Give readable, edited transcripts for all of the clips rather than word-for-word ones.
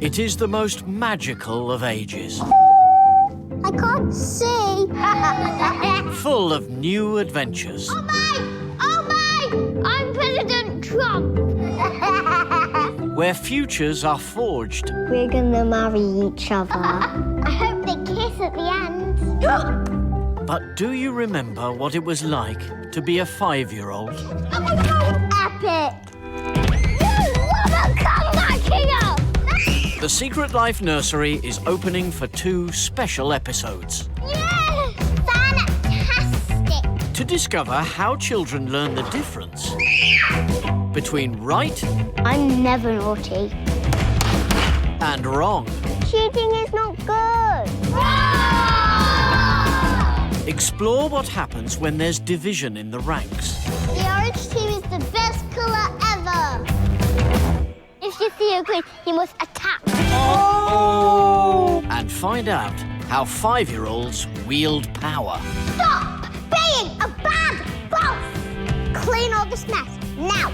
It is the most magical of ages. I can't see. Full of new adventures. Oh my! I'm President Trump. Where futures are forged. We're gonna marry each other. I hope they kiss at the end. But do you remember what it was like to be a 5-year-old? Epic! Come back here! The Secret Life Nursery is opening for 2 special episodes. Yeah! Fantastic! To discover how children learn the difference between right I'm never naughty. and wrong. Cheating is not good. Explore what happens when there's division in the ranks. The orange team is the best colour ever. If you see a green, you must attack. Oh! And find out how 5-year-olds wield power. Stop being a bad boss! Clean all this mess, now.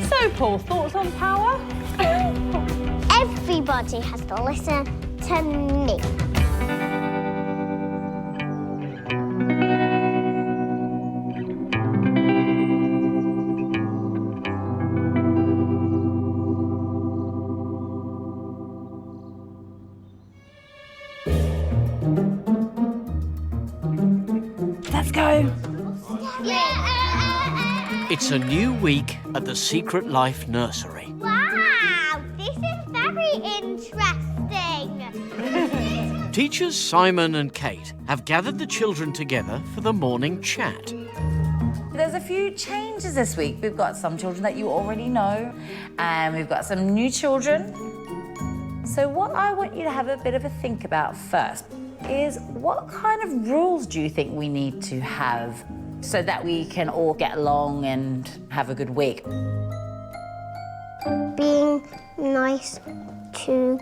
So, Paul, thoughts on power? Everybody has to listen to me. Let's go. It's a new week at the Secret Life Nursery. Wow, this is very interesting. Teachers Simon and Kate have gathered the children together for the morning chat. There's a few changes this week. We've got some children that you already know, and we've got some new children. So what I want you to have a bit of a think about first is what kind of rules do you think we need to have so that we can all get along and have a good week? Being nice to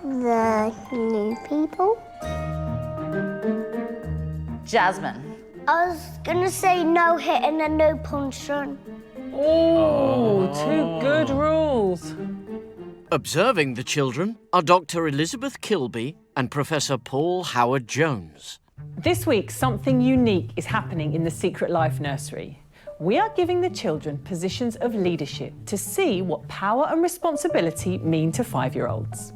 the new people. Jasmine. I was gonna say no hitting and no punching. Oh, 2 good rules. Observing the children are Dr. Elizabeth Kilby and Professor Paul Howard-Jones. This week, something unique is happening in the Secret Life Nursery. We are giving the children positions of leadership to see what power and responsibility mean to 5-year-olds.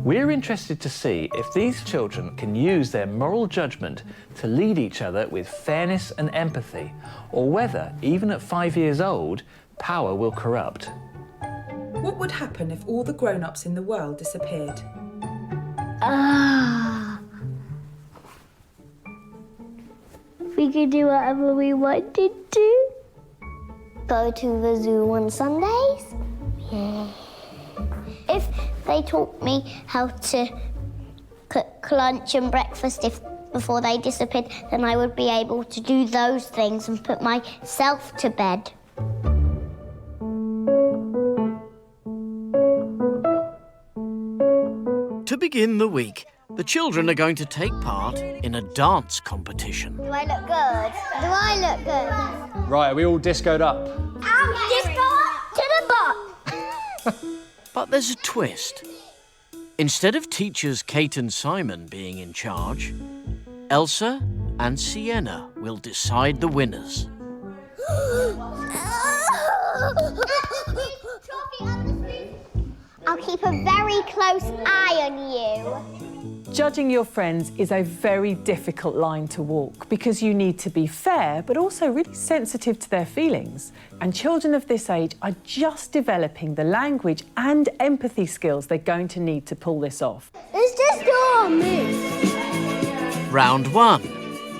We're interested to see if these children can use their moral judgment to lead each other with fairness and empathy, or whether, even at 5 years old, power will corrupt. What would happen if all the grown-ups in the world disappeared? We could do whatever we wanted to. Go to the zoo on Sundays. Yeah. If they taught me how to cook lunch and breakfast before they disappeared, then I would be able to do those things and put myself to bed. To begin the week, the children are going to take part in a dance competition. Do I look good? Do I look good? Right, are we all discoed up? Disco to the butt. But there's a twist. Instead of teachers Kate and Simon being in charge, Elsa and Sienna will decide the winners. I'll keep a very close eye on you. Judging your friends is a very difficult line to walk because you need to be fair but also really sensitive to their feelings. And children of this age are just developing the language and empathy skills they're going to need to pull this off. It's just all me. Round 1,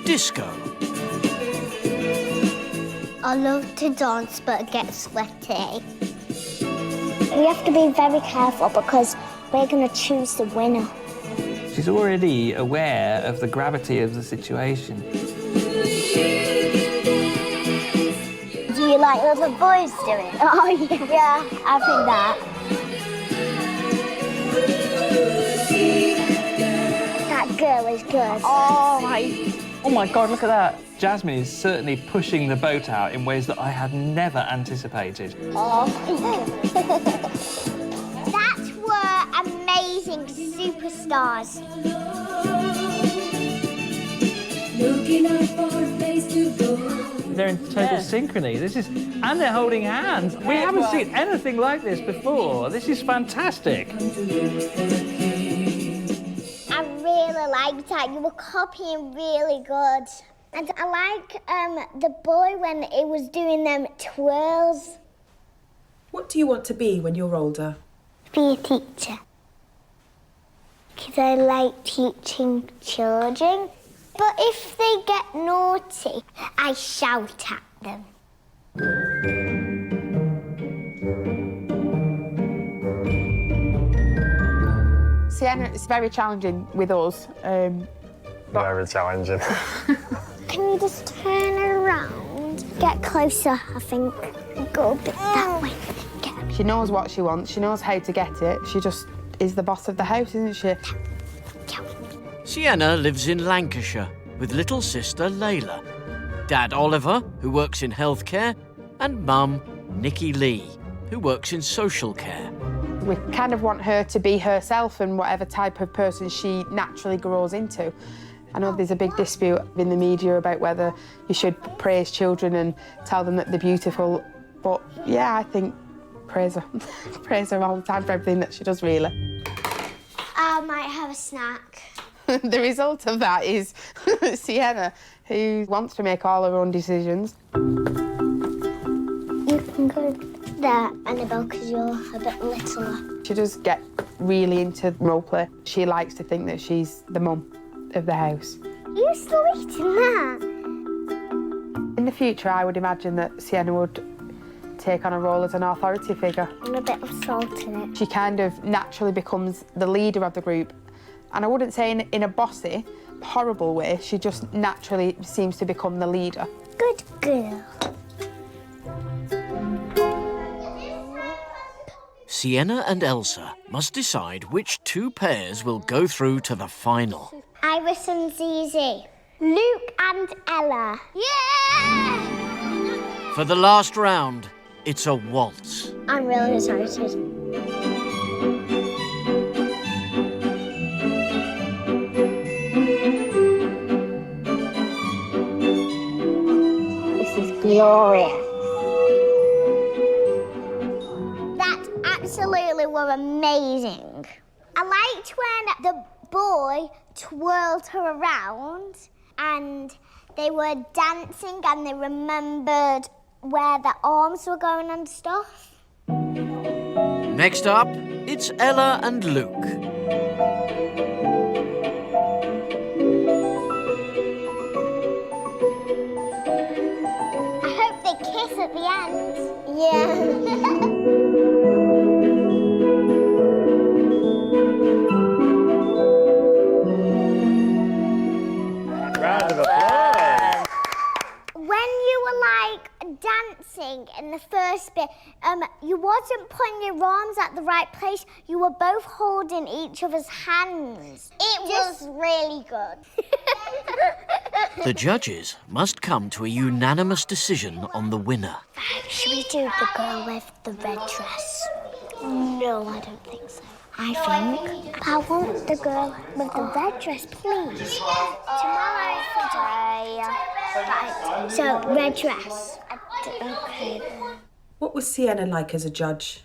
disco. I love to dance but get sweaty. We have to be very careful because we're going to choose the winner. She's already aware of the gravity of the situation. Do you like other boys doing it? Oh, yeah. Yeah, I think that. That girl is good. Oh my God, look at that. Jasmine is certainly pushing the boat out in ways that I had never anticipated. Oh. were amazing superstars. They're in total synchrony. And they're holding hands. We haven't seen anything like this before. This is fantastic. I really liked that. You were copying really good. And I like the boy when he was doing them twirls. What do you want to be when you're older? Be a teacher. Because I like teaching children. But if they get naughty, I shout at them. Sienna is very challenging with us. Very challenging. Can you just turn around? Get closer, I think. Go a bit that way. She knows what she wants. She knows how to get it. She just is the boss of the house, isn't she? Sienna lives in Lancashire with little sister Layla, Dad Oliver, who works in healthcare, and Mum Nikki Lee, who works in social care. We kind of want her to be herself and whatever type of person she naturally grows into. I know there's a big dispute in the media about whether you should praise children and tell them that they're beautiful, but yeah, I think praise her. Praise her all the time for everything that she does, really. I might have a snack. The result of that is Sienna, who wants to make all her own decisions. You can go there, Annabelle, because you're a bit littler. She does get really into roleplay. She likes to think that she's the mum of the house. You're still eating that? In the future, I would imagine that Sienna would take on a role as an authority figure. And a bit of salt in it. She kind of naturally becomes the leader of the group. And I wouldn't say in a bossy, horrible way, she just naturally seems to become the leader. Good girl. Sienna and Elsa must decide which two pairs will go through to the final. Iris and Zizi. Luke and Ella. Yeah! For the last round, it's a waltz. I'm really excited. This is glorious. That absolutely were amazing. I liked when the boy twirled her around and they were dancing and they remembered where their arms were going and stuff. Next up, it's Ella and Luke. I hope they kiss at the end. Yeah. Round of applause. When you were like dancing in the first bit, you wasn't putting your arms at the right place. You were both holding each other's hands. It was really good. The judges must come to a unanimous decision on the winner. Should we do the girl with the red dress? No, I don't think so. I think I want the girl with the red dress, please. Tomorrow's the day. Right, so red dress. Okay. What was Sienna like as a judge?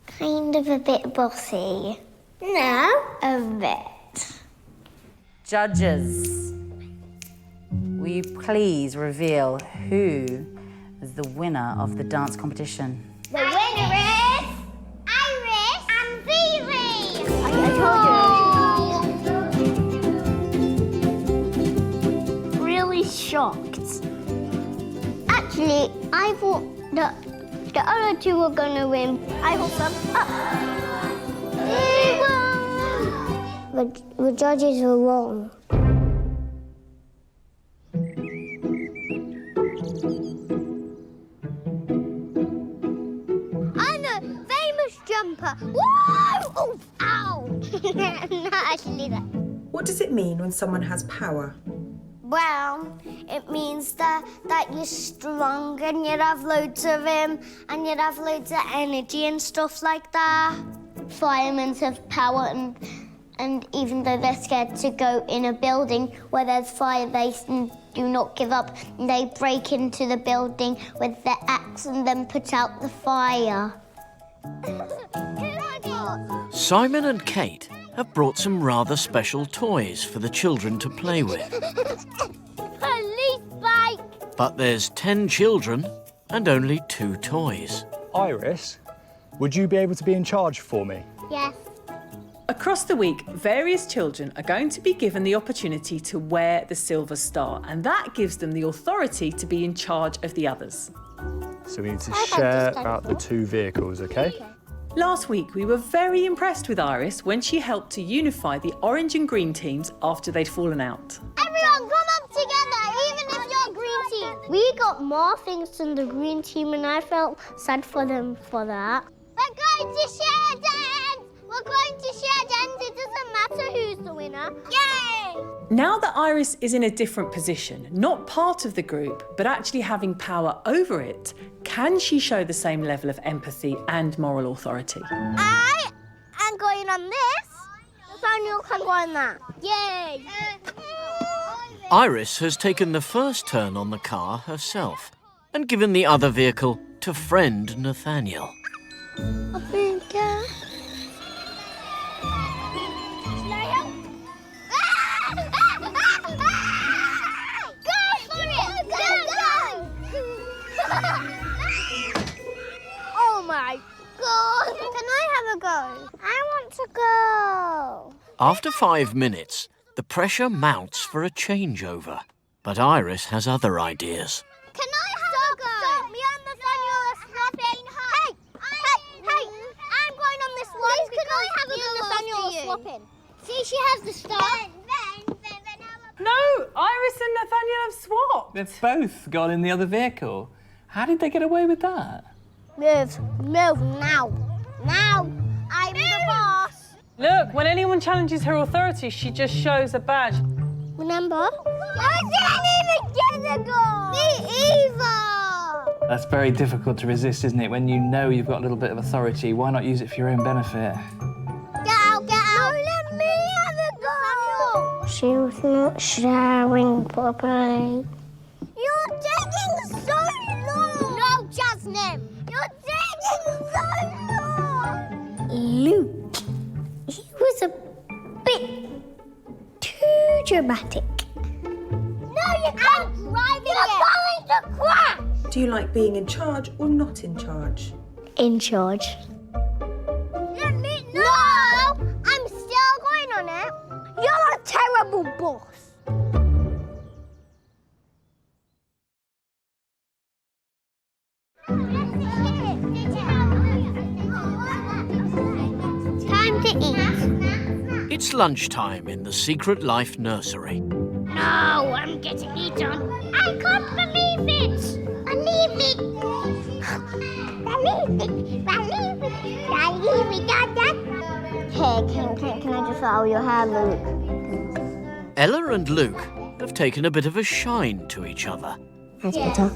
Kind of a bit bossy. No, a bit. Judges, will you please reveal who is the winner of the dance competition? The winner is Iris and Zizi. I told you. Really shocked. Actually, I thought that the other two were gonna win. I hope so. The judges were wrong. I'm a famous jumper. Whoa! Oh, ow! Not actually that. What does it mean when someone has power? Well, it means that you're strong and you'd have loads of and you'd have loads of energy and stuff like that. Firemen have power and even though they're scared to go in a building where there's fire, they do not give up. They break into the building with their axe and then put out the fire. Simon and Kate have brought some rather special toys for the children to play with. Police bike! But there's 10 children and only 2 toys. Iris, would you be able to be in charge for me? Yes. Across the week, various children are going to be given the opportunity to wear the silver star, and that gives them the authority to be in charge of the others. So we need to share out the 2 vehicles, okay? Last week, we were very impressed with Iris when she helped to unify the orange and green teams after they'd fallen out. Everyone come up together, even if you're green team. We got more things than the green team and I felt sad for them for that. We're going to share dens! We're going to share dens. It doesn't matter who's the winner. Yay! Now that Iris is in a different position, not part of the group, but actually having power over it, can she show the same level of empathy and moral authority? I am going on this. Nathaniel can go on that. Yay! Iris has taken the first turn on the car herself and given the other vehicle to friend Nathaniel. I think, Oh my God! Can I have a go? I want to go. After 5 minutes, the pressure mounts for a changeover. But Iris has other ideas. Can I have a go? Stop. Me and Nathaniel are swapping. Hey! I'm going on this one. Please, can I have a go? Nathaniel are swapping. See, she has the start. No, Iris and Nathaniel have swapped. They've both gone in the other vehicle. How did they get away with that? Move now. Now, I'm the boss. Look, when anyone challenges her authority, she just shows a badge. Remember? I didn't even get a goal. Me either. That's very difficult to resist, isn't it? When you know you've got a little bit of authority, why not use it for your own benefit? Get out. No, let me have a go. She was not showering properly. You're taking so long. No, Jasmine. You're taking so long. Luke, he was a bit too dramatic. No, you can't drive it. You're going to crash. Do you like being in charge or not in charge? In charge. Let me know. No, I'm still going on it. You're a terrible boss. Time to eat. It's lunchtime in the Secret Life nursery. No, I'm getting eaten. I can't believe it. Believe it. Hey, can I just follow your hair, Luke? Ella and Luke have taken a bit of a shine to each other. That's better.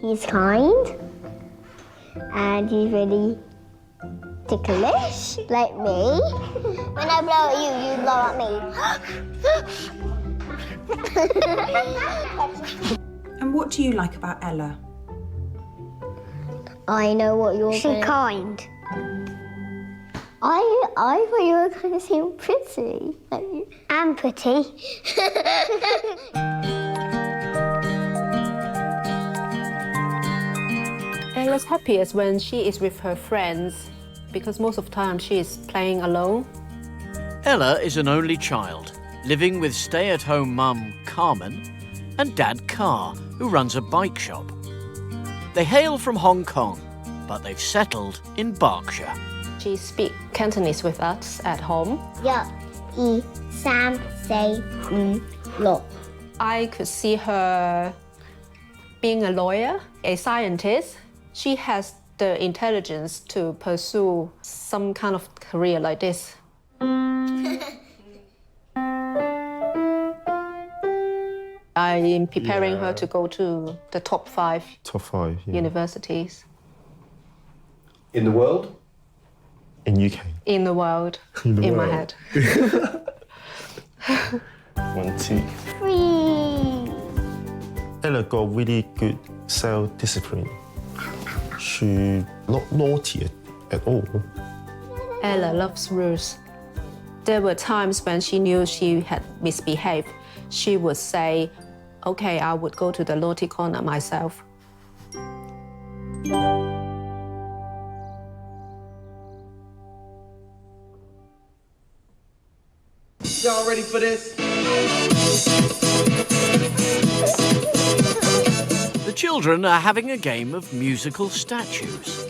He's kind. And he's really ticklish, like me. When I blow at you, you blow at me. And what do you like about Ella? I know what you're She's kind. I thought you were going to seem pretty. I'm pretty. Ella's happiest when she is with her friends because most of the time she is playing alone. Ella is an only child, living with stay-at-home mum Carmen and dad Carr, who runs a bike shop. They hail from Hong Kong, but they've settled in Berkshire. She speaks Cantonese with us at home. 1, 2, 3, 4, 5. I could see her being a lawyer, a scientist. She has the intelligence to pursue some kind of career like this. I am preparing her to go to the top 5 Top 5, yeah. universities. In the world? In UK. In the world. In my head. 1, 2. 3. Ella got really good self-discipline. She's not naughty at all. Ella loves rules. There were times when she knew she had misbehaved. She would say, okay, I would go to the naughty corner myself. Y'all ready for this? The children are having a game of musical statues.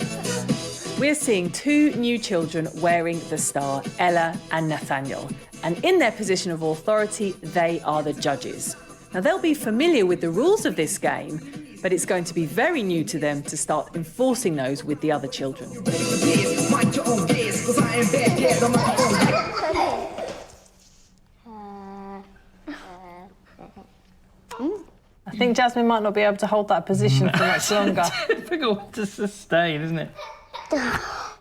We're seeing 2 new children wearing the star, Ella and Nathaniel. And in their position of authority, they are the judges. Now, they'll be familiar with the rules of this game, but it's going to be very new to them to start enforcing those with the other children. I think Jasmine might not be able to hold that position for much longer. Difficult to sustain, isn't it?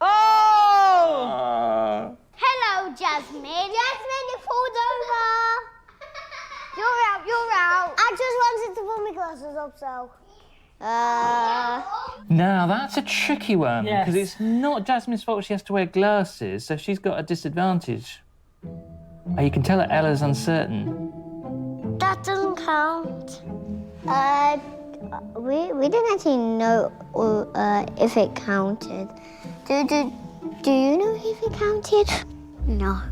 Oh! Hello, Jasmine. Jasmine, you pulled over. You're out. I just wanted to pull my glasses up, so... Now, that's a tricky one, Yes. because it's not Jasmine's fault she has to wear glasses, so she's got a disadvantage. Oh, you can tell that Ella's uncertain. That doesn't count. We didn't actually know if it counted. Do you know if it counted? No.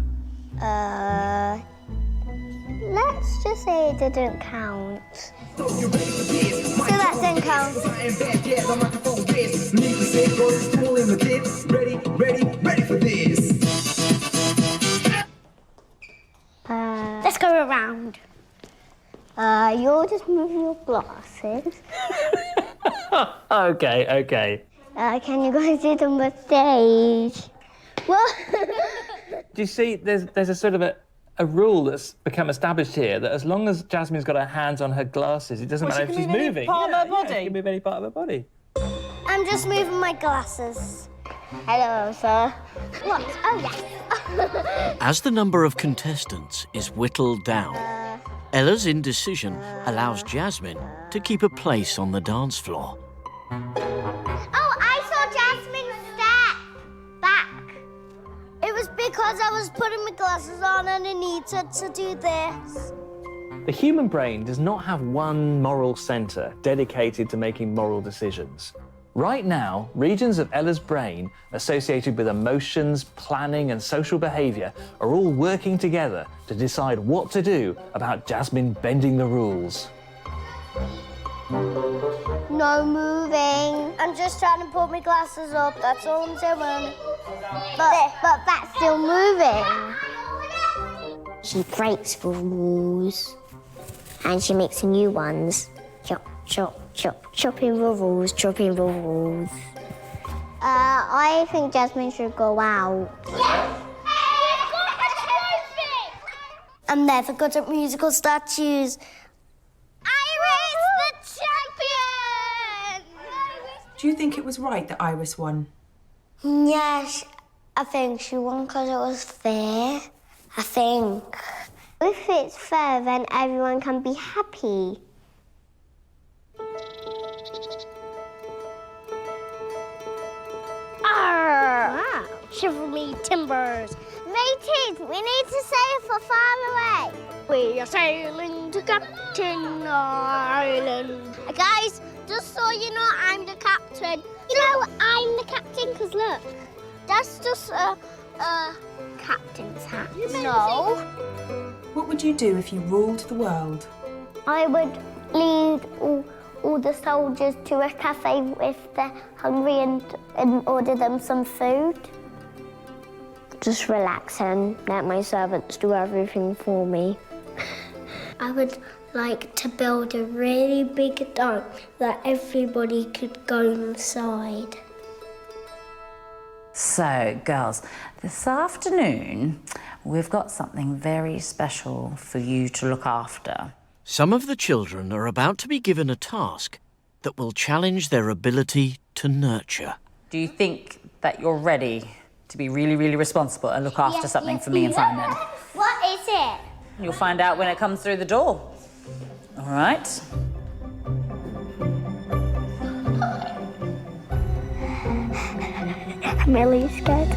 Let's just say it didn't count. So that didn't count. Let's go around. You'll just move your glasses. Okay. Can you guys do them on stage? Well, Do you see, there's a sort of a rule that's become established here that as long as Jasmine's got her hands on her glasses, it doesn't matter if she's moving. Part of her body. She can move any part of her body. I'm just moving my glasses. Hello, sir. What? Oh, yes. As the number of contestants is whittled down, Ella's indecision allows Jasmine to keep a place on the dance floor. Oh, I saw Jasmine step back. It was because I was putting my glasses on and I needed to do this. The human brain does not have one moral centre dedicated to making moral decisions. Right now, regions of Ella's brain associated with emotions, planning and social behaviour are all working together to decide what to do about Jasmine bending the rules. No moving. I'm just trying to put my glasses up, that's all I'm doing. But that's still moving. She breaks the rules and she makes new ones. Chop, chop, chop, chopping the rules. I think Jasmine should go out. Yes! I'm never good at musical statues. Iris, the champion! Do you think it was right that Iris won? Yes, I think she won because it was fair. I think. If it's fair, then everyone can be happy. Wow. Shiver me timbers. Mateys, we need to sail for far away. We are sailing to Captain Island. Guys, just so you know, I'm the captain. You know, I'm the captain because look, that's just a captain's hat. No. What would you do if you ruled the world? I would lead all the soldiers to a cafe if they're hungry and order them some food. Just relax and let my servants do everything for me. I would like to build a really big dome that everybody could go inside. So, girls, this afternoon we've got something very special for you to look after. Some of the children are about to be given a task that will challenge their ability to nurture. Do you think that you're ready to be really, really responsible and look after something for me and Simon. What is it? You'll find out when it comes through the door. All right. I'm really scared.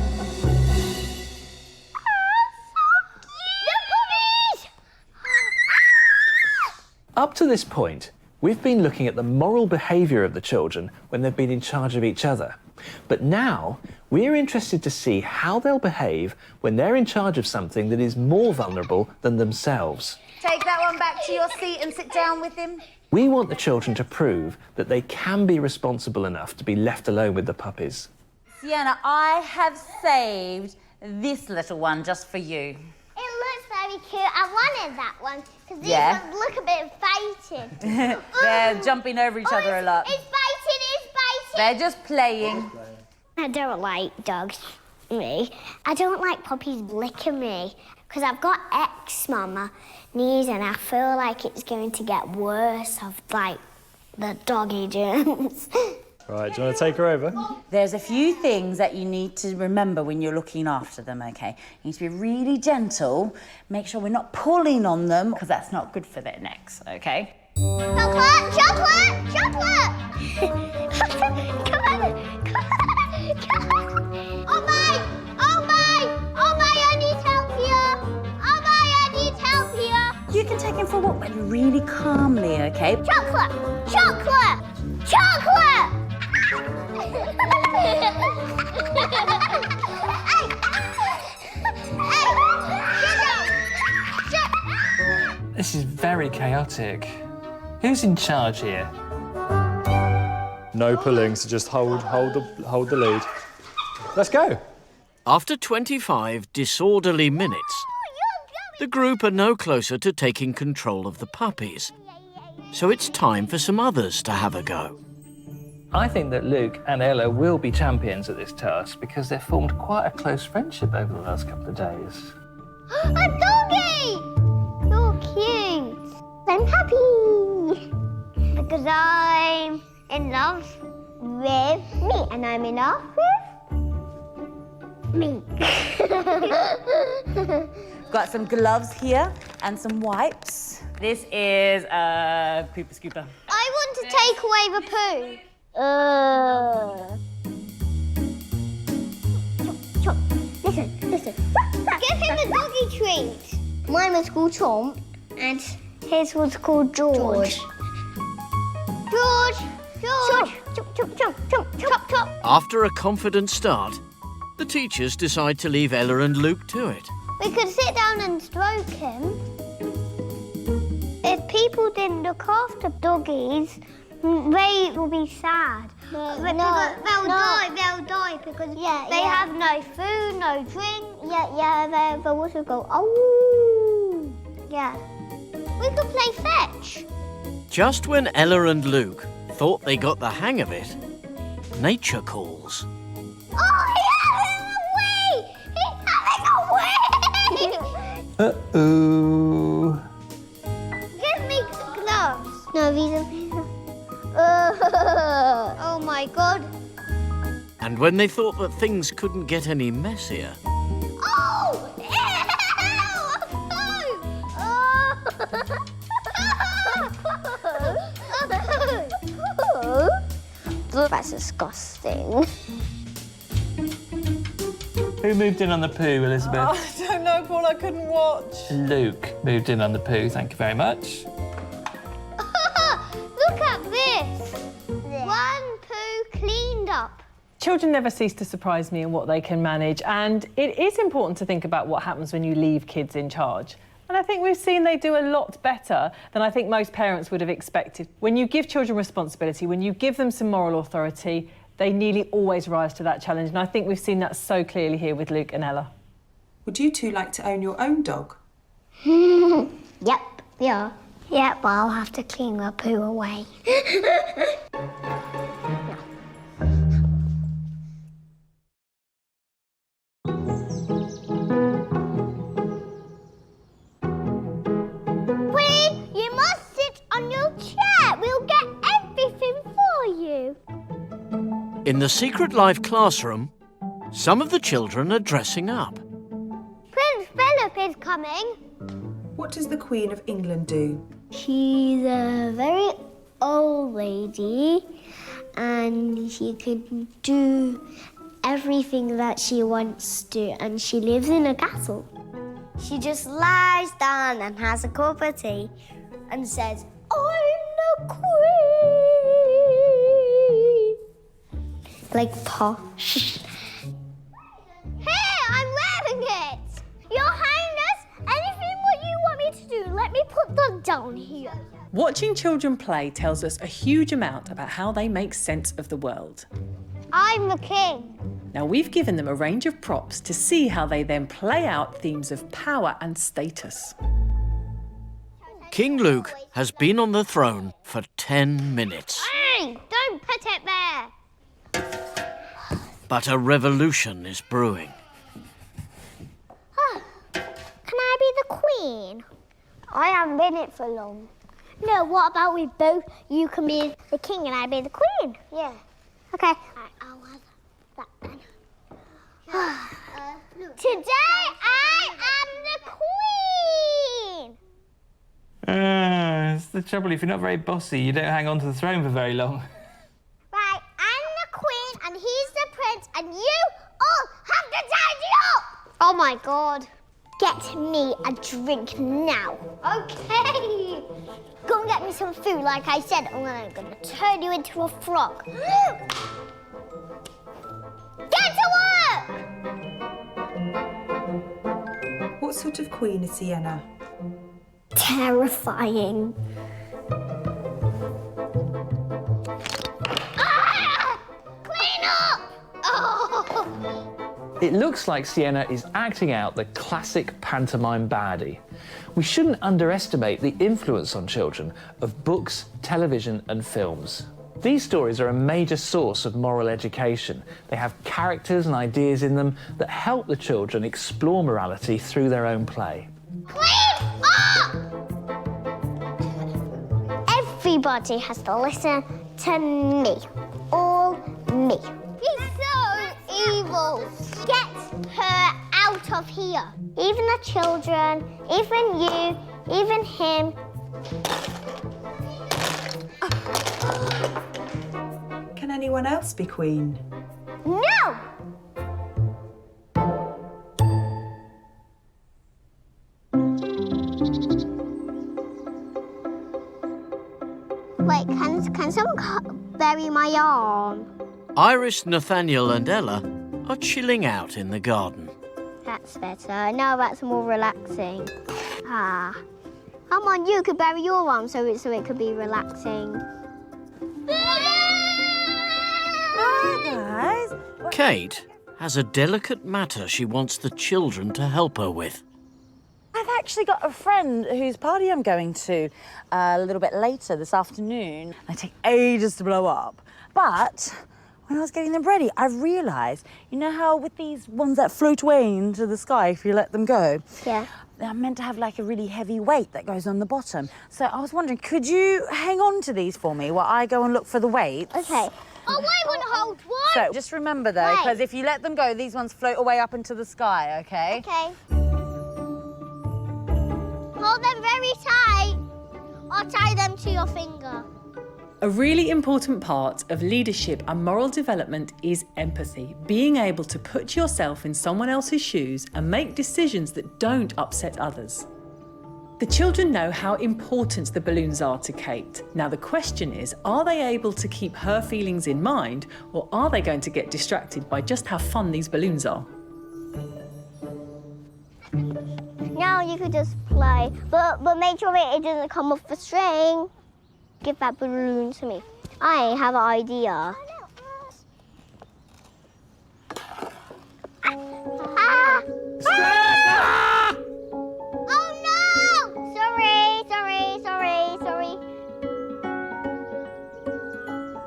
Up to this point, we've been looking at the moral behaviour of the children when they've been in charge of each other. But now, we're interested to see how they'll behave when they're in charge of something that is more vulnerable than themselves. Take that one back to your seat and sit down with him. We want the children to prove that they can be responsible enough to be left alone with the puppies. Sienna, I have saved this little one just for you. It looks very cute. I wanted that one because these ones look a bit fighting. They're jumping over each other a lot. It's biting, it's biting. They're just playing. I don't like dogs, me. I don't like puppies licking me because I've got eczema knees and I feel like it's going to get worse of like the doggy germs. Right, do you want to take her over? There's a few things that you need to remember when you're looking after them, okay? You need to be really gentle. Make sure we're not pulling on them because that's not good for their necks, okay? Chocolate! Chocolate! Chocolate! Come on! Come on! Come on! Oh my! Oh my! Oh my! I need help here! Oh my! I need help here! You can take him for a walk, but really calmly, okay? Chocolate! Chocolate! Chocolate! This is very chaotic. Who's in charge here? No pulling, so just hold the lead. Let's go. After 25 disorderly minutes, the group are no closer to taking control of the puppies. So it's time for some others to have a go. I think that Luke and Ella will be champions at this task because they've formed quite a close friendship over the last couple of days. A doggy! You're cute. I'm happy because I'm in love with me and I'm in love with me. Got some gloves here and some wipes. This is a pooper scooper. I want to take away the poo. Chomp. Listen. Give him a doggy treat. Mine was called Chomp and his was called George. George. Chop. After a confident start, the teachers decide to leave Ella and Luke to it. We could sit down and stroke him. If people didn't look after doggies, they will be sad. They'll die because they have no food, no drink. They'll also go, oh. Yeah. We could play fetch. Just when Ella and Luke thought they got the hang of it, nature calls. Oh, he's having a wee! He's having a wee! Uh-oh. Give me gloves. No, these are... Oh my God. And when they thought that things couldn't get any messier, Oh! Ew! That's disgusting. Who moved in on the poo, Elizabeth? I don't know, Paul, I couldn't watch. Luke moved in on the poo, thank you very much. Look at this. One poo cleaned up. Children never cease to surprise me in what they can manage, and it is important to think about what happens when you leave kids in charge. And I think we've seen they do a lot better than I think most parents would have expected. When you give children responsibility, when you give them some moral authority, they nearly always rise to that challenge. And I think we've seen that so clearly here with Luke and Ella. Would you two like to own your own dog? Yep, we are. Yeah, but I'll have to clean the poo away. You must sit on your chair. We'll get everything for you. in the Secret Life classroom, Some of the children are dressing up. Prince Philip is coming. What does the Queen of England do? She's a very old lady and she can do everything that she wants to, and she lives in a castle. She just lies down and has a cup of tea and says, "I'm the Queen." Like posh. Here, I'm wearing it. Your Highness, anything what you want me to do, let me put that down here. Watching children play tells us a huge amount about how they make sense of the world. I'm the king. Now, we've given them a range of props to see how they then play out themes of power and status. King Luke has been on the throne for 10 minutes. Hey, don't put it there. But a revolution is brewing. Can I be the queen? I haven't been it for long. No, what about we both, you can be the king and I be the queen? Yeah. Okay. Right, I'll have that then. Today I am the queen! It's the trouble. If you're not very bossy, you don't hang on to the throne for very long. Right, I'm the queen and he's the prince and you all have to tidy up! Oh my God. Get me a drink now. Okay. Go and get me some food, like I said, and then I'm gonna turn you into a frog. Get to work! What sort of queen is Sienna? Terrifying. Ah! Clean up! Oh! It looks like Sienna is acting out the classic pantomime baddie. We shouldn't underestimate the influence on children of books, television and films. These stories are a major source of moral education. They have characters and ideas in them that help the children explore morality through their own play. Clean up! Everybody has to listen to me. All me. He's so evil. Get her out of here. Even the children, even you, even him. Can anyone else be queen? No! Wait, can someone bury my arm? Iris, Nathaniel and Ella are chilling out in the garden. That's better. Now that's more relaxing. Ah. Come on, you could bury your arm so it could be relaxing. Hi, guys. Kate has a delicate matter she wants the children to help her with. I've actually got a friend whose party I'm going to a little bit later this afternoon. They take ages to blow up. But when I was getting them ready, I realised, you know how with these ones that float away into the sky if you let them go? Yeah. They're meant to have like a really heavy weight that goes on the bottom. So I was wondering, could you hang on to these for me while I go and look for the weights? Okay. Oh, I want to hold one. So just remember though, because if you let them go, these ones float away up into the sky, okay? Okay. Hold them very tight or tie them to your finger. A really important part of leadership and moral development is empathy, being able to put yourself in someone else's shoes and make decisions that don't upset others. The children know how important the balloons are to Kate. Now the question is, are they able to keep her feelings in mind, or are they going to get distracted by just how fun these balloons are? Now you could just play, but make sure it doesn't come off the string. Give that balloon to me. I have an idea. Ah! Ah! Oh no! Sorry.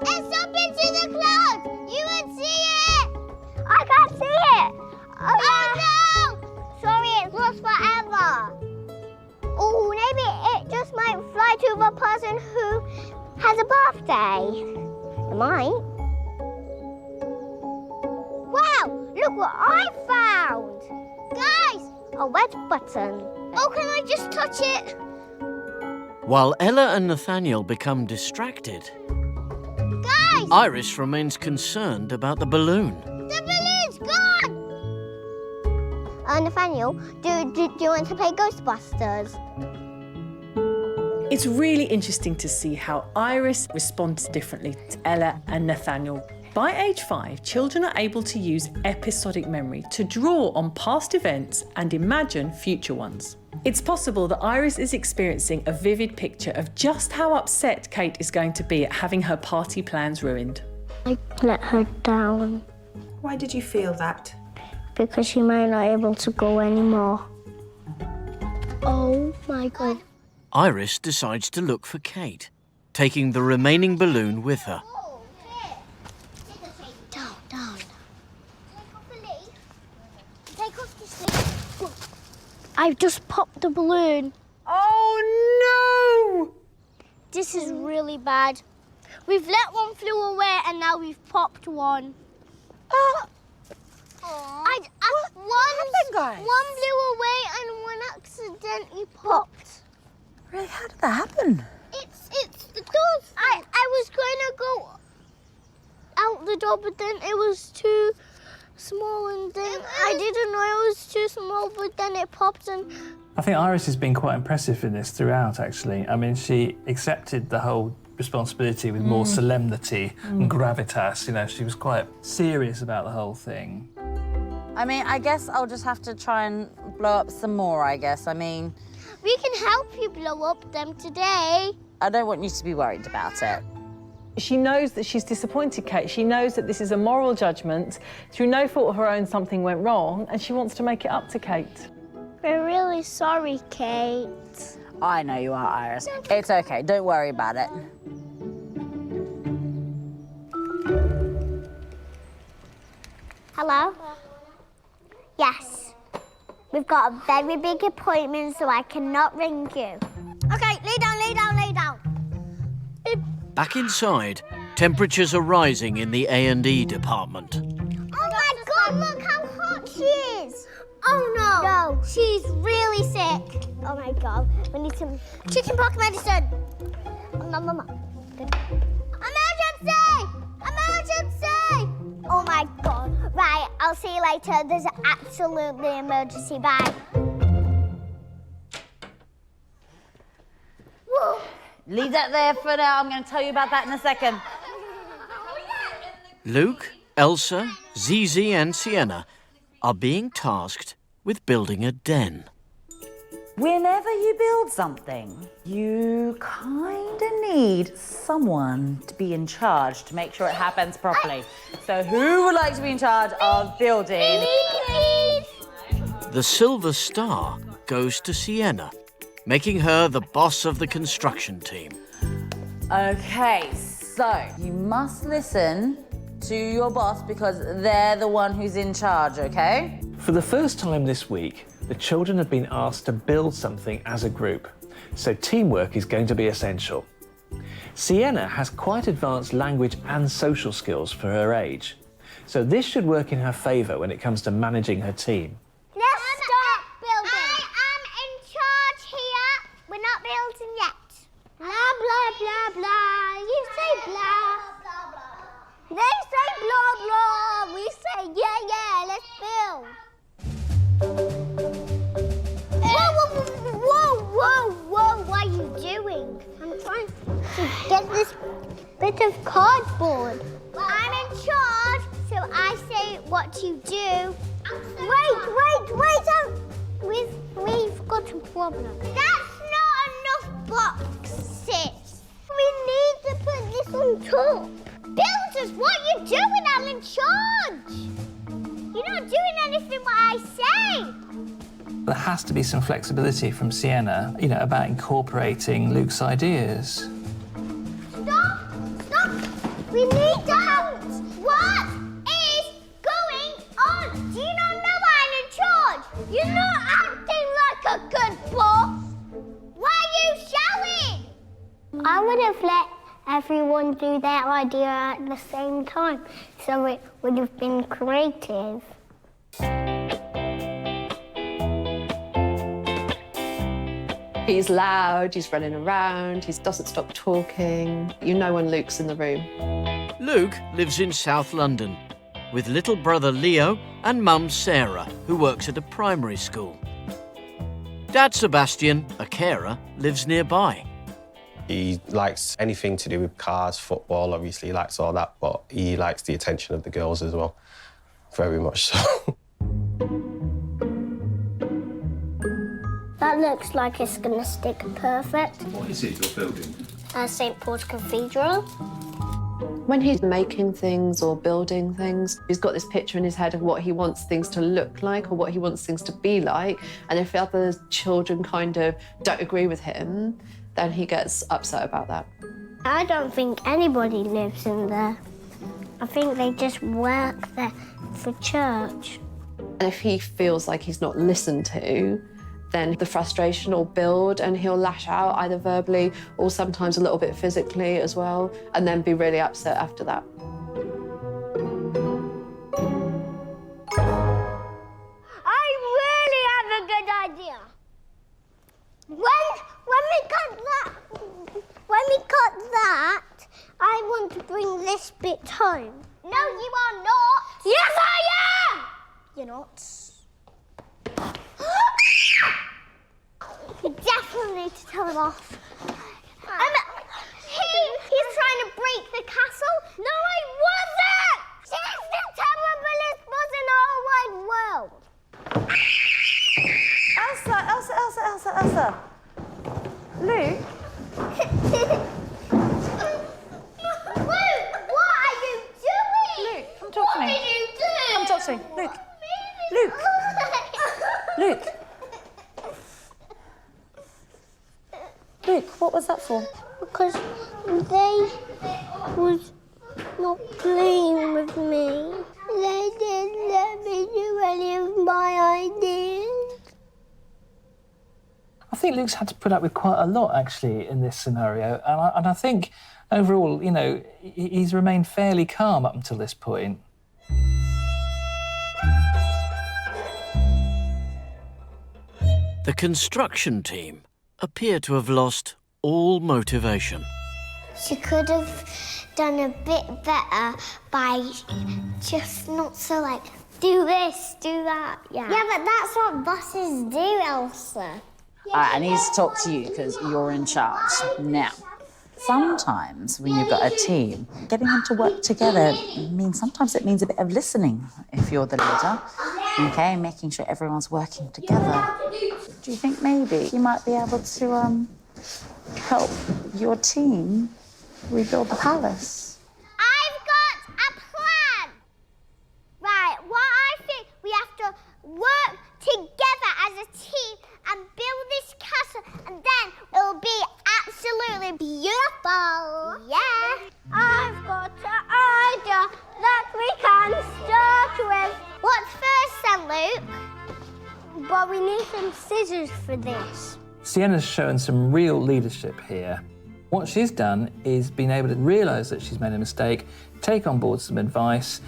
It's up into the clouds! You would see it! I can't see it! Oh no! Sorry, it's lost forever. Oh, maybe it just might fly to the person who has a birthday. It might. Wow! Look what I found! Guys, a wet button. Oh, can I just touch it? While Ella and Nathaniel become distracted, Guys! Iris remains concerned about the balloon. The balloon's gone! Nathaniel, do you want to play Ghostbusters? It's really interesting to see how Iris responds differently to Ella and Nathaniel. By age 5, children are able to use episodic memory to draw on past events and imagine future ones. It's possible that Iris is experiencing a vivid picture of just how upset Kate is going to be at having her party plans ruined. I let her down. Why did you feel that? Because she might not be able to go anymore. Oh my God. Iris decides to look for Kate, taking the remaining balloon with her. Down. Take off this leaf. I've just popped the balloon. Oh no! This is really bad. We've let one flew away and now we've popped one. One flew away and one accidentally popped. Really? How did that happen? It's the doors. I was going to go out the door, but then it was too small, and then I didn't know it was too small, but then it popped and... I think Iris has been quite impressive in this throughout, actually. I mean, she accepted the whole responsibility with more solemnity and gravitas. You know, she was quite serious about the whole thing. I mean, I guess I'll just have to try and blow up some more, I guess. I mean... We can help you blow up them today. I don't want you to be worried about it. She knows that she's disappointed Kate. She knows that this is a moral judgment. Through no fault of her own, something went wrong, and she wants to make it up to Kate. We're really sorry, Kate. I know you are, Iris. It's okay. Don't worry about it. Hello? Yes. We've got a very big appointment, so I cannot ring you. Okay, lay down. Back inside, temperatures are rising in the A&E department. Oh my God, look how hot she is. Oh no. No, she's really sick. Oh my God, we need some chickenpox medicine. Mama. Emergency! Oh my God. Right, I'll see you later. There's absolutely an emergency. Bye. Whoa. Leave that there for now. I'm going to tell you about that in a second. Luke, Elsa, Zizi and Sienna are being tasked with building a den. Whenever you build something, you kind of need someone to be in charge to make sure it happens properly. So who would like to be in charge of building? The silver star goes to Sienna, making her the boss of the construction team. Okay, so you must listen to your boss because they're the one who's in charge, okay? For the first time this week, the children have been asked to build something as a group, so teamwork is going to be essential. Sienna has quite advanced language and social skills for her age, so this should work in her favour when it comes to managing her team. Let's start building. I am in charge here. We're not building yet. Blah, blah, blah, blah. You say blah. They say blah, blah. We say yeah, let's build. Whoa, what are you doing? I'm trying to get this bit of cardboard. I'm in charge, so I say what to do. Wait, we've got a problem. That's not enough boxes. We need to put this on top. Builders, what are you doing? I'm in charge. You're not doing anything what I say. There has to be some flexibility from Sienna, you know, about incorporating Luke's ideas. Stop! We need to help. What is going on? Do you not know I'm in charge? You're not acting like a good boss. Why are you shouting? I would have let everyone do their idea at the same time, so it would have been creative. He's loud, he's running around, he doesn't stop talking. You know when Luke's in the room. Luke lives in South London with little brother Leo and mum Sarah, who works at a primary school. Dad Sebastian, a carer, lives nearby. He likes anything to do with cars, football, obviously he likes all that, but he likes the attention of the girls as well, very much so. That looks like it's going to stick perfect. What is it you're building? St. Paul's Cathedral. When he's making things or building things, he's got this picture in his head of what he wants things to look like or what he wants things to be like. And if other children kind of don't agree with him, then he gets upset about that. I don't think anybody lives in there. I think they just work there for church. And if he feels like he's not listened to, then the frustration will build and he'll lash out either verbally or sometimes a little bit physically as well, and then be really upset after that. I really have a good idea. When we cut that, I want to bring this bit home. No, you are not. Yes, I am! You're not. You definitely need to tell him off. He's trying to break the castle. No, I wasn't! She's the terriblest boss in the whole wide world. Elsa. Luke? Luke, what are you doing? Luke, come talk to me. What did you do? Come talk to me. Luke. Luke, what was that for? Because they was not playing with me. They didn't let me do any of my ideas. I think Luke's had to put up with quite a lot, actually, in this scenario. And I think, overall, you know, he's remained fairly calm up until this point. The construction team appear to have lost all motivation. She could have done a bit better by just not so like, do this, do that. Yeah, but that's what bosses do, Elsa. I need to talk to you because you're in charge. Now, sometimes when you've got a team, getting them to work together sometimes it means a bit of listening if you're the leader, okay, making sure everyone's working together. Do you think maybe you might be able to help your team rebuild the palace? I've got a plan! Right, what I think we have to work together as a team and build this castle, and then it'll be absolutely beautiful. Yeah. I've got an idea that we can start with. What's first then, Luke? But we need some scissors for this. Sienna's shown some real leadership here. What she's done is been able to realise that she's made a mistake, take on board some advice,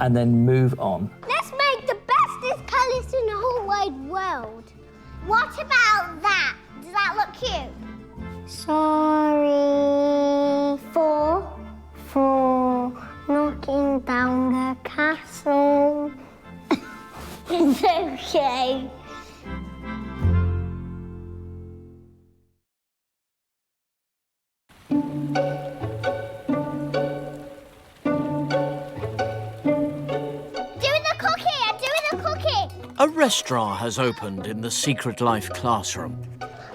and then move on. Let's make the bestest palace in the whole wide world. What about that? Does that look cute? Sorry for knocking down the castle. It's okay. A restaurant has opened in the Secret Life classroom.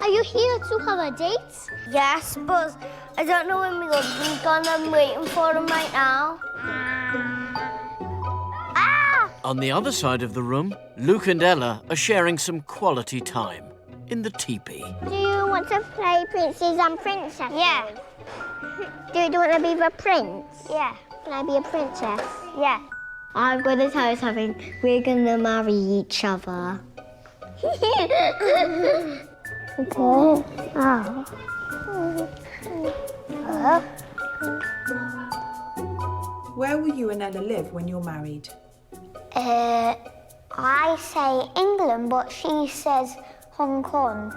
Are you here to have a date? Yes, but I don't know when we're going. I'm waiting for him right now. On the other side of the room, Luke and Ella are sharing some quality time in the teepee. Do you want to play Princes and Princesses? Yeah. Do you want to be the prince? Yeah. Can I be a princess? Yeah. I've got to tell you something. We're going to marry each other. Where will you and Ella live when you're married? I I say England, but she says Hong Kong.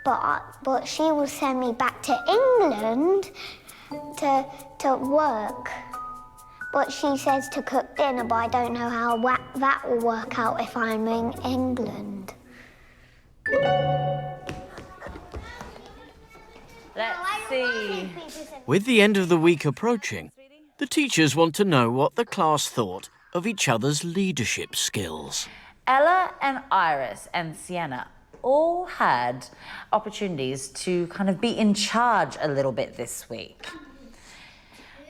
But she will send me back to England to work. But she says to cook dinner, but I don't know how that will work out if I'm in England. Let's see. With the end of the week approaching, the teachers want to know what the class thought of each other's leadership skills. Ella and Iris and Sienna all had opportunities to kind of be in charge a little bit this week.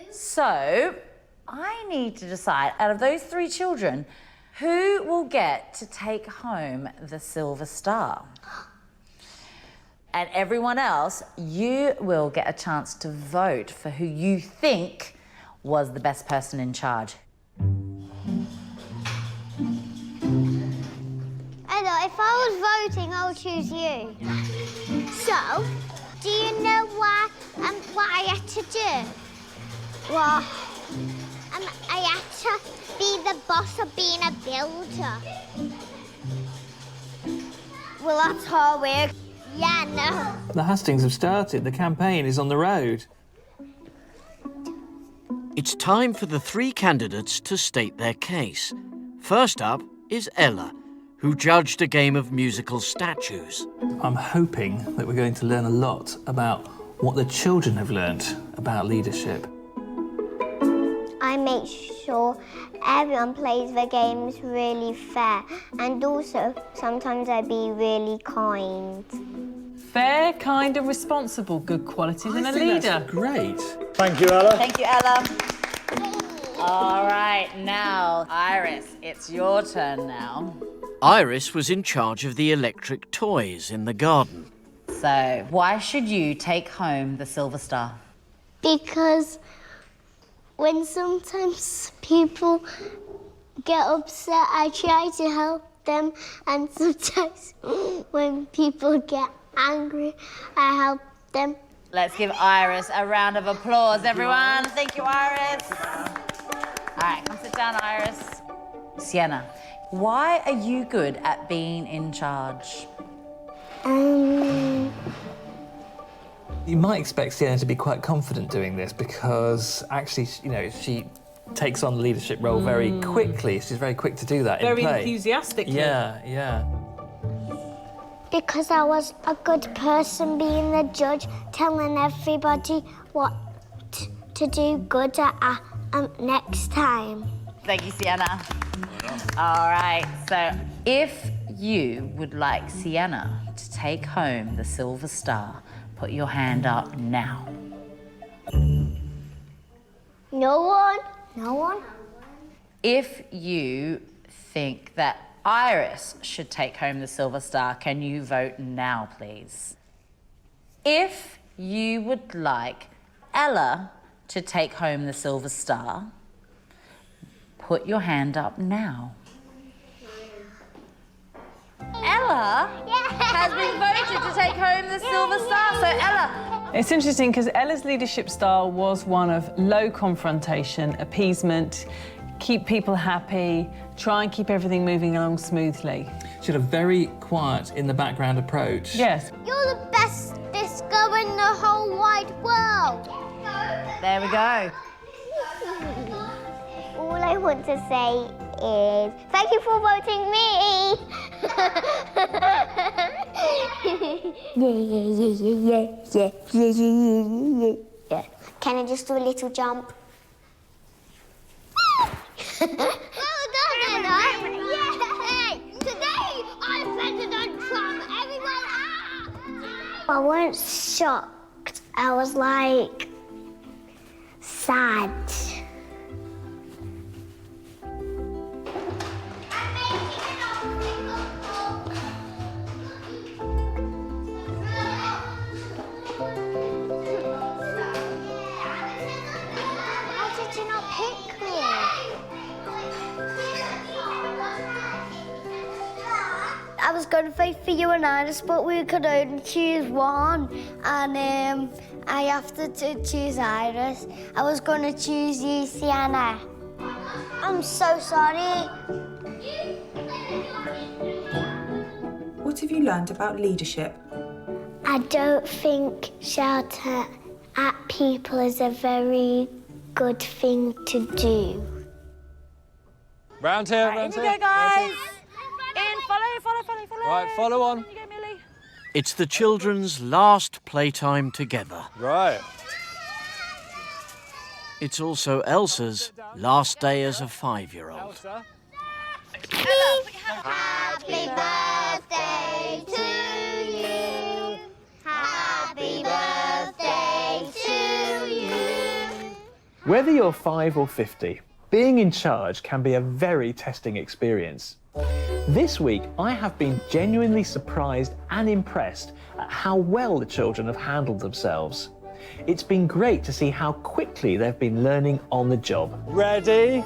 So I need to decide, out of those 3 children, who will get to take home the Silver Star. And everyone else, you will get a chance to vote for who you think was the best person in charge. Ella, if I was voting, I would choose you. So, do you know what I had to do? Well, I had to be the boss of being a builder. Well, that's hard work. Yeah, no. The hustings have started. The campaign is on the road. It's time for the 3 candidates to state their case. First up is Ella, who judged a game of musical statues. I'm hoping that we're going to learn a lot about what the children have learnt about leadership. I make sure everyone plays the games really fair, and also sometimes I be really kind. Fair, kind and responsible, good qualities in a leader. That's great. Thank you, Ella. Thank you, Ella. All right, now, Iris, it's your turn now. Iris was in charge of the electric toys in the garden. So, why should you take home the Silver Star? Because when sometimes people get upset, I try to help them, and sometimes when people get angry, I help them. Let's give Iris a round of applause, everyone. Thank you, Iris. All right, come sit down, Iris. Sienna, why are you good at being in charge? You might expect Sienna to be quite confident doing this because actually, you know, she takes on the leadership role very quickly. She's very quick to do that in play. Very enthusiastically. Yeah. Because I was a good person being the judge, telling everybody what to do good at next time. Thank you, Sienna. All right, so if you would like Sienna to take home the Silver Star, put your hand up now. No one? No one? If you think that Iris should take home the Silver Star, can you vote now, please? If you would like Ella to take home the Silver Star, put your hand up now. Ella has been voted to take home the Silver Star. So Ella. It's interesting because Ella's leadership style was one of low confrontation, appeasement, keep people happy, try and keep everything moving along smoothly. She had a very quiet, in the background approach. Yes. You're the best disco in the whole wide world. There we go. All I want to say is thank you for voting me. Yeah. Can I just do a little jump? Well done, Ella. Yay! Today I'm better than Trump. Everyone I wasn't shocked. I was like sad. I was going to vote for you and Iris, but we could only choose one, and I have to choose Iris. I was going to choose you, Sienna. I'm so sorry. have you learned about leadership? I don't think shouting at people is a very good thing to do. Round here, round Here here. we go, guys. In, follow. Right, follow on. Here you go, Millie. It's the children's last playtime together. Right. It's also Elsa's last day as a 5-year-old. Elsa. Happy birthday to you. Happy birthday to you. Whether you're 5 or 50, being in charge can be a very testing experience. This week, I have been genuinely surprised and impressed at how well the children have handled themselves. It's been great to see how quickly they've been learning on the job. Ready,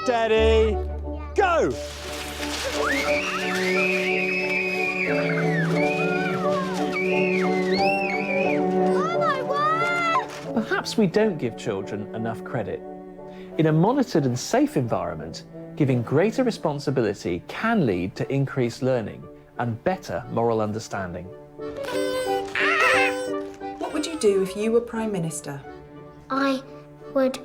steady, go! Perhaps we don't give children enough credit. In a monitored and safe environment, giving greater responsibility can lead to increased learning and better moral understanding. What would you do if you were Prime Minister? I would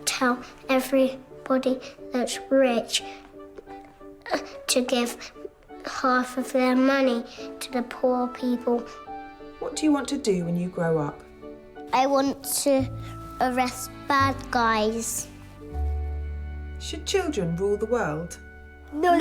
tell everybody that's rich to give half of their money to the poor people. What do you want to do when you grow up? I want to arrest bad guys. Should children rule the world? No.